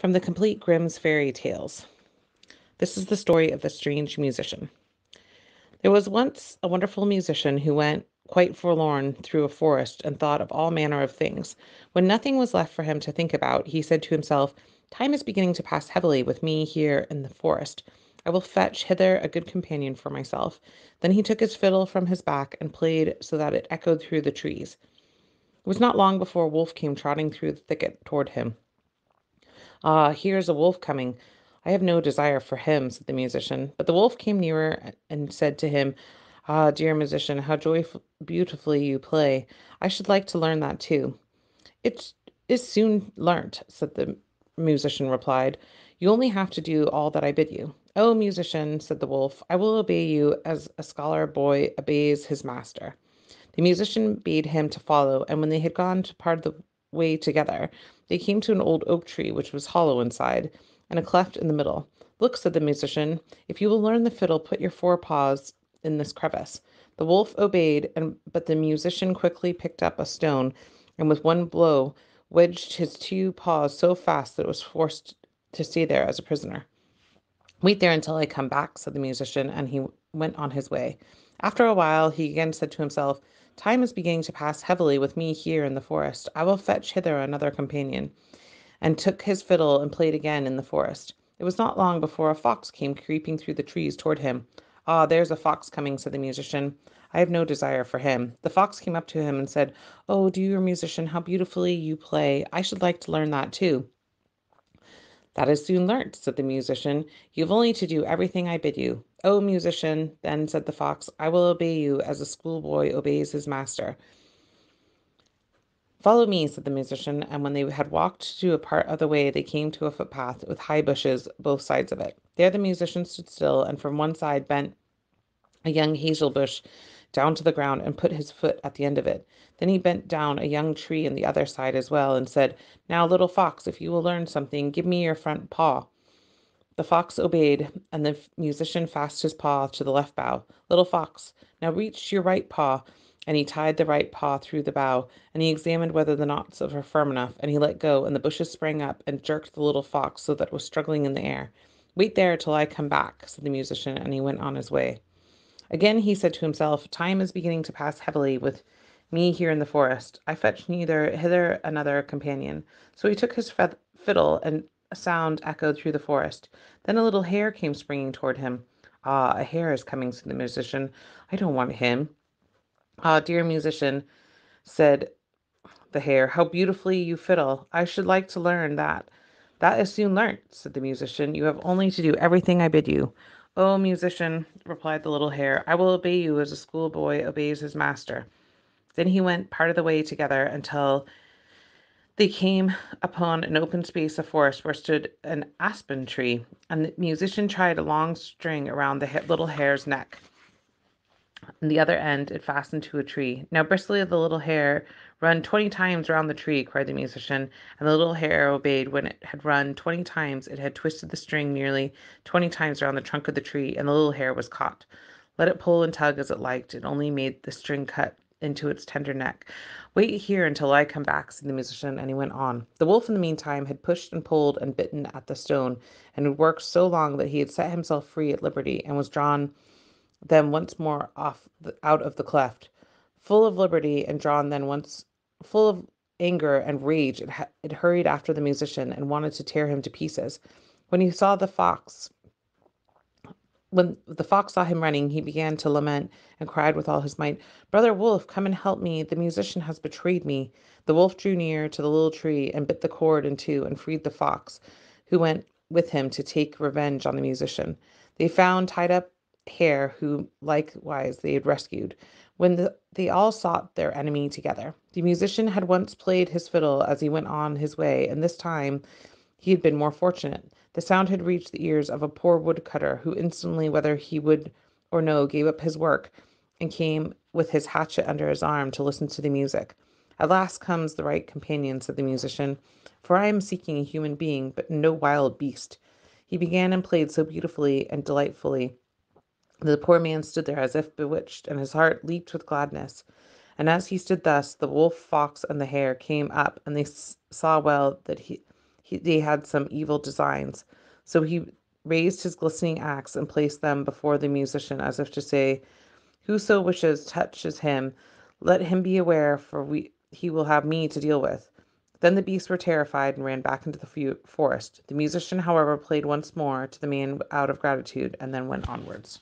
From the complete Grimm's fairy tales. This is the story of the strange musician. There was once a wonderful musician who went quite forlorn through a forest and thought of all manner of things. When nothing was left for him to think about, he said to himself, "Time is beginning to pass heavily with me here in the forest. I will fetch hither a good companion for myself." Then he took his fiddle from his back and played so that it echoed through the trees. It was not long before a wolf came trotting through the thicket toward him. "Ah, here is a wolf coming. I have no desire for him," said the musician. But the wolf came nearer and said to him, "Ah, dear musician, how beautifully you play. I should like to learn that too." "It is soon learnt," said the musician replied. "You only have to do all that I bid you." "Oh, musician," said the wolf, "I will obey you as a scholar boy obeys his master." The musician bade him to follow, and when they had gone to part of the way together, they came to an old oak tree which was hollow inside, and a cleft in the middle. "Look," said the musician, "if you will learn the fiddle, put your forepaws in this crevice." The wolf obeyed, but the musician quickly picked up a stone, and with one blow wedged his two paws so fast that it was forced to stay there as a prisoner. "Wait there until I come back," said the musician, and he went on his way. After a while, he again said to himself, "Time is beginning to pass heavily with me here in the forest. I will fetch hither another companion," and took his fiddle and played again in the forest. It was not long before a fox came creeping through the trees toward him. "Ah, there's a fox coming," said the musician. "I have no desire for him." The fox came up to him and said, "Oh, dear musician, how beautifully you play. I should like to learn that too." "That is soon learnt," said the musician. "You have only to do everything I bid you." "Oh, musician," then said the fox, "I will obey you as a schoolboy obeys his master." "Follow me," said the musician, and when they had walked to a part of the way, they came to a footpath with high bushes both sides of it. There the musician stood still, and from one side bent a young hazel bush down to the ground and put his foot at the end of it. Then he bent down a young tree on the other side as well, and said, "Now, little fox, if you will learn something, give me your front paw." The fox obeyed, and the musician fastened his paw to the left bough. "Little fox, now reach your right paw." And he tied the right paw through the bough, and he examined whether the knots were firm enough, and he let go, and the bushes sprang up and jerked the little fox so that it was struggling in the air. "Wait there till I come back," said the musician, and he went on his way. Again he said to himself, "Time is beginning to pass heavily with me here in the forest. I fetch neither hither another companion." So he took his fiddle, and a sound echoed through the forest. Then a little hare came springing toward him. "Ah, a hare is coming," said the musician. "I don't want him." "Ah, dear musician," said the hare, "how beautifully you fiddle. I should like to learn that." "That is soon learnt," said the musician. "You have only to do everything I bid you." "Oh, musician," replied the little hare, "I will obey you as a schoolboy obeys his master." Then he went part of the way together until they came upon an open space of forest where stood an aspen tree, and the musician tied a long string around the little hare's neck. In the other end it fastened to a tree. "Now Bristly the little hare, run 20 times round the tree," cried the musician, and the little hare obeyed. When it had run 20 times, it had twisted the string nearly 20 times round the trunk of the tree, and the little hare was caught. Let it pull and tug as it liked, it only made the string cut into its tender neck. "Wait here until I come back," said the musician, and he went on. The wolf in the meantime had pushed and pulled and bitten at the stone, and had worked so long that he had set himself free at liberty, and was drawn then once more out of the cleft. Full of liberty, and drawn then once, full of anger and rage, it hurried after the musician, and wanted to tear him to pieces. When he saw the fox, when the fox saw him running, he began to lament, and cried with all his might, "Brother wolf, come and help me. The musician has betrayed me." The wolf drew near to the little tree, and bit the cord in two, and freed the fox, who went with him to take revenge on the musician. They found tied up hare, who likewise they had rescued, when they all sought their enemy together. The musician had once played his fiddle as he went on his way, and this time he had been more fortunate. The sound had reached the ears of a poor woodcutter, who instantly, whether he would or no, gave up his work, and came with his hatchet under his arm to listen to the music. "At last comes the right companion," said the musician, "for I am seeking a human being, but no wild beast." He began and played so beautifully and delightfully that the poor man stood there as if bewitched, and his heart leaped with gladness. And as he stood thus, the wolf, fox, and the hare came up, and they saw well that he they had some evil designs. So he raised his glistening axe and placed them before the musician, as if to say, "Whoso wishes touches him, let him be aware, for he will have me to deal with." Then the beasts were terrified and ran back into the forest. The musician, however, played once more to the man out of gratitude, and then went onwards.